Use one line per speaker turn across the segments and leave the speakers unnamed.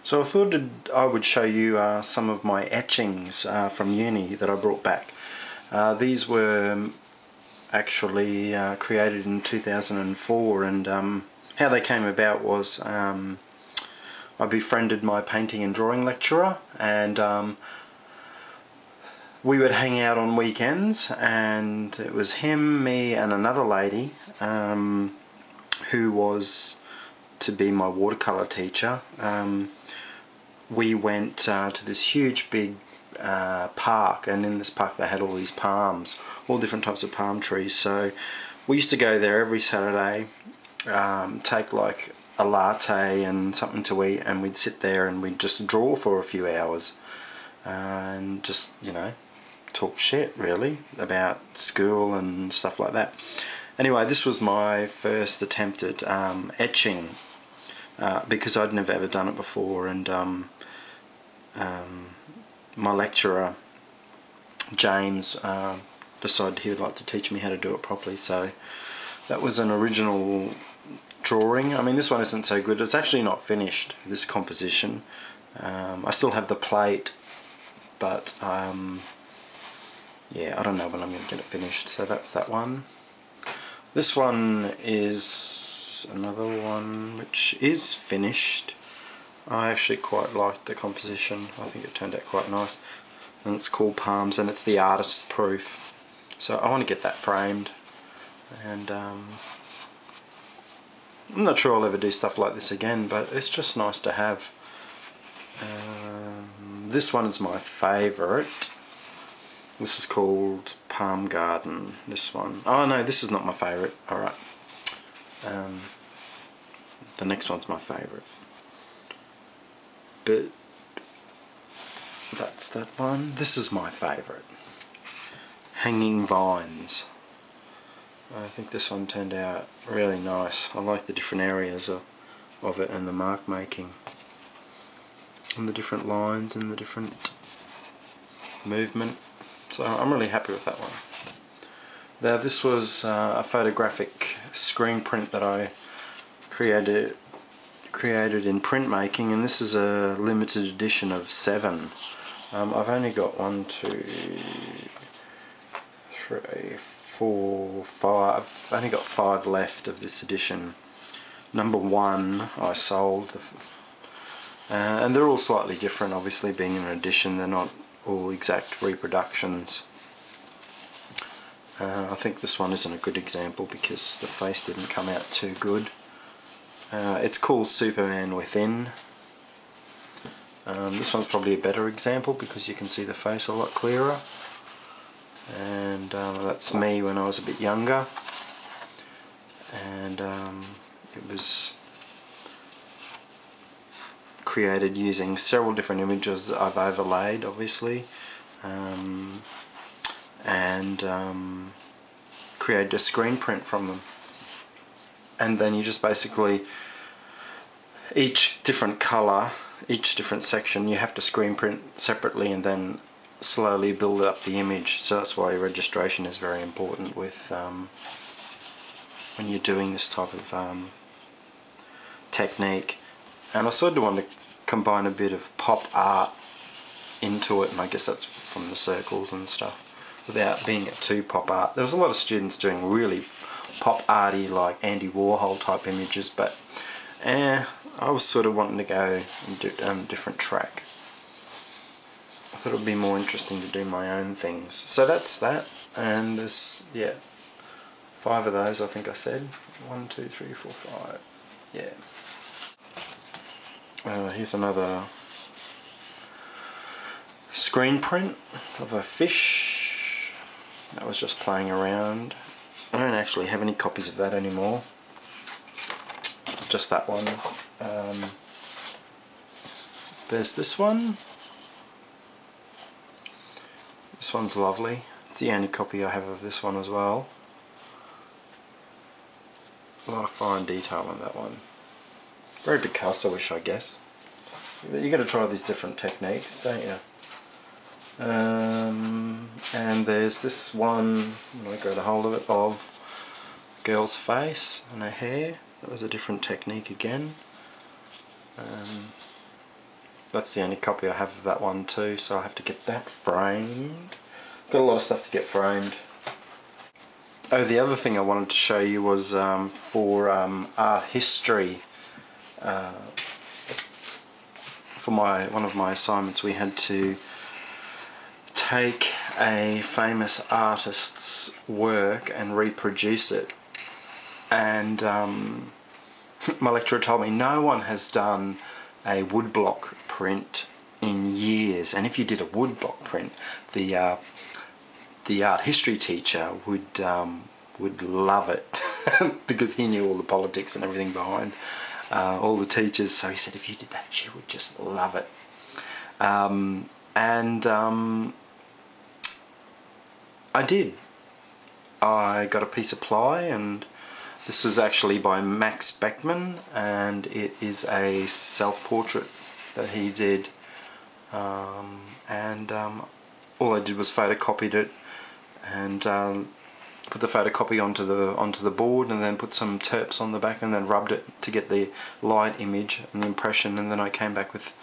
So I thought I would show you some of my etchings from uni that I brought back. These were actually created in 2004, and how they came about was I befriended my painting and drawing lecturer, and we would hang out on weekends, and it was him, me and another lady who was to be my watercolour teacher. We went to this huge big park, and in this park they had all these palms, all different types of palm trees. So we used to go there every Saturday, take like a latte and something to eat, and we'd sit there and we'd just draw for a few hours and just, you know, talk shit really about school and stuff like that. Anyway, this was my first attempt at etching, because I'd never ever done it before, and my lecturer James decided he would like to teach me how to do it properly. So that was an original drawing. I mean, this one isn't so good. It's actually not finished, this composition. I still have the plate, but yeah, I don't know when I'm going to get it finished. So that's that one. This one is another one which is finished. I actually quite liked the composition. I think it turned out quite nice. And it's called Palms, and it's the artist's proof. So I want to get that framed. And I'm not sure I'll ever do stuff like this again, but it's just nice to have. This one is my favourite. This is called Palm Garden, this one. Oh no, this is not my favourite. Alright. The next one's my favourite. But that's that one. This is my favourite. Hanging Vines. I think this one turned out really nice. I like the different areas of it, and the mark making, and the different lines and the different movement. So I'm really happy with that one. Now this was a photographic screen print that I created in printmaking, and this is a limited edition of 7. I've only got 1, 2, 3, 4, 5. I've only got 5 left of this edition. Number 1 I sold, and they're all slightly different, obviously being an edition. They're not all exact reproductions. I think this one isn't a good example because the face didn't come out too good. It's called Superman Within. This one's probably a better example because you can see the face a lot clearer. And that's me when I was a bit younger. And it was created using several different images that I've overlaid, obviously, and created a screen print from them. And then you just basically, each different colour, each different section, you have to screen print separately and then slowly build up the image. So that's why registration is very important with when you're doing this type of technique. And I sort of want to combine a bit of pop art into it, and I guess that's from the circles and stuff, without being it too pop art. There was a lot of students doing really pop arty, like Andy Warhol type images, but I was sort of wanting to go and do a different track. I thought it would be more interesting to do my own things. So that's that, and there's, yeah, 5 of those I think I said. 1, 2, 3, 4, 5. Yeah. Here's another screen print of a fish that was just playing around. I don't actually have any copies of that anymore, just that one. There's this one. This one's lovely. It's the only copy I have of this one as well. A lot of fine detail on that one. Very Picasso-ish, I guess. You got to try these different techniques, don't you? And there's this one, I got a hold of it, of a girl's face and her hair. That was a different technique again. That's the only copy I have of that one too, so I have to get that framed. Got a lot of stuff to get framed. Oh, the other thing I wanted to show you was for art history. For one of my assignments, we had to take a famous artist's work and reproduce it. And my lecturer told me no one has done a woodblock print in years, and if you did a woodblock print, the art history teacher would love it because he knew all the politics and everything behind all the teachers. So he said if you did that, she would just love it. I did. I got a piece of ply, and this was actually by Max Beckman, and it is a self-portrait that he did, all I did was photocopied it and put the photocopy onto the board, and then put some terps on the back, and then rubbed it to get the light image and the impression, and then I came back with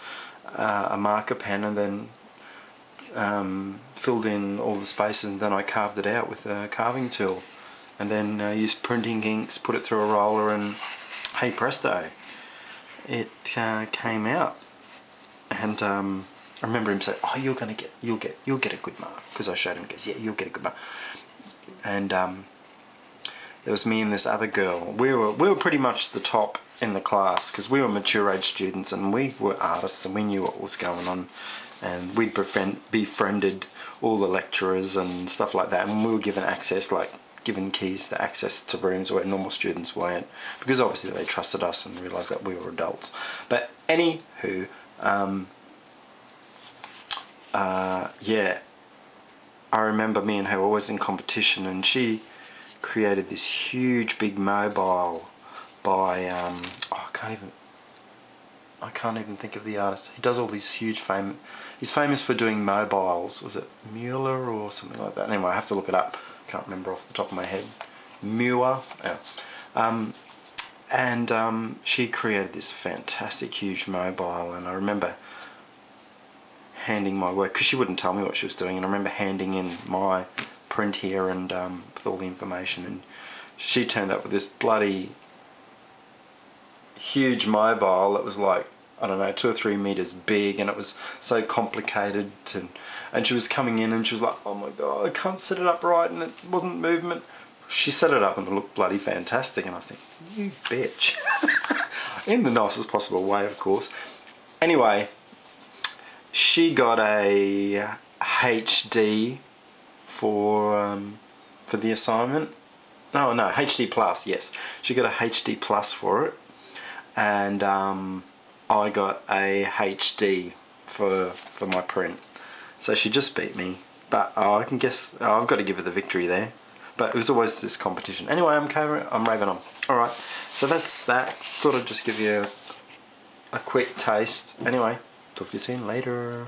a marker pen and then filled in all the spaces, and then I carved it out with a carving tool, and then used printing inks, put it through a roller, and hey presto, it came out. And I remember him saying, "Oh, you'll get a good mark," because I showed him. He goes, "Yeah, you'll get a good mark." And there was me and this other girl. We were pretty much the top in the class because we were mature age students and we were artists and we knew what was going on, and we'd befriended all the lecturers and stuff like that, and we were given access, like given keys to access to rooms where normal students weren't, because obviously they trusted us and realised that we were adults. But anywho, yeah, I remember me and her always in competition, and she created this huge big mobile by oh, I can't even think of the artist. He does all these huge he's famous for doing mobiles. Was it Mueller or something like that? Anyway, I have to look it up. Can't remember off the top of my head. Mueller. Yeah. She created this fantastic huge mobile, and I remember handing my work, because she wouldn't tell me what she was doing, and I remember handing in my print here and with all the information, and she turned up with this bloody huge mobile that was like, I don't know, 2 or 3 meters big, and it was so complicated, and she was coming in and she was like, "Oh my god, I can't set it up right," and it wasn't movement. She set it up and it looked bloody fantastic, and I was thinking, you bitch. In the nicest possible way, of course. Anyway, she got a HD for the assignment. No, HD plus, yes. She got a HD plus for it, and I got a HD for my print. So she just beat me, but I can guess I've got to give her the victory there. But it was always this competition. Anyway, I'm raving on. Alright, so that's that. Thought I'd just give you a quick taste. Anyway, talk to you soon. Later.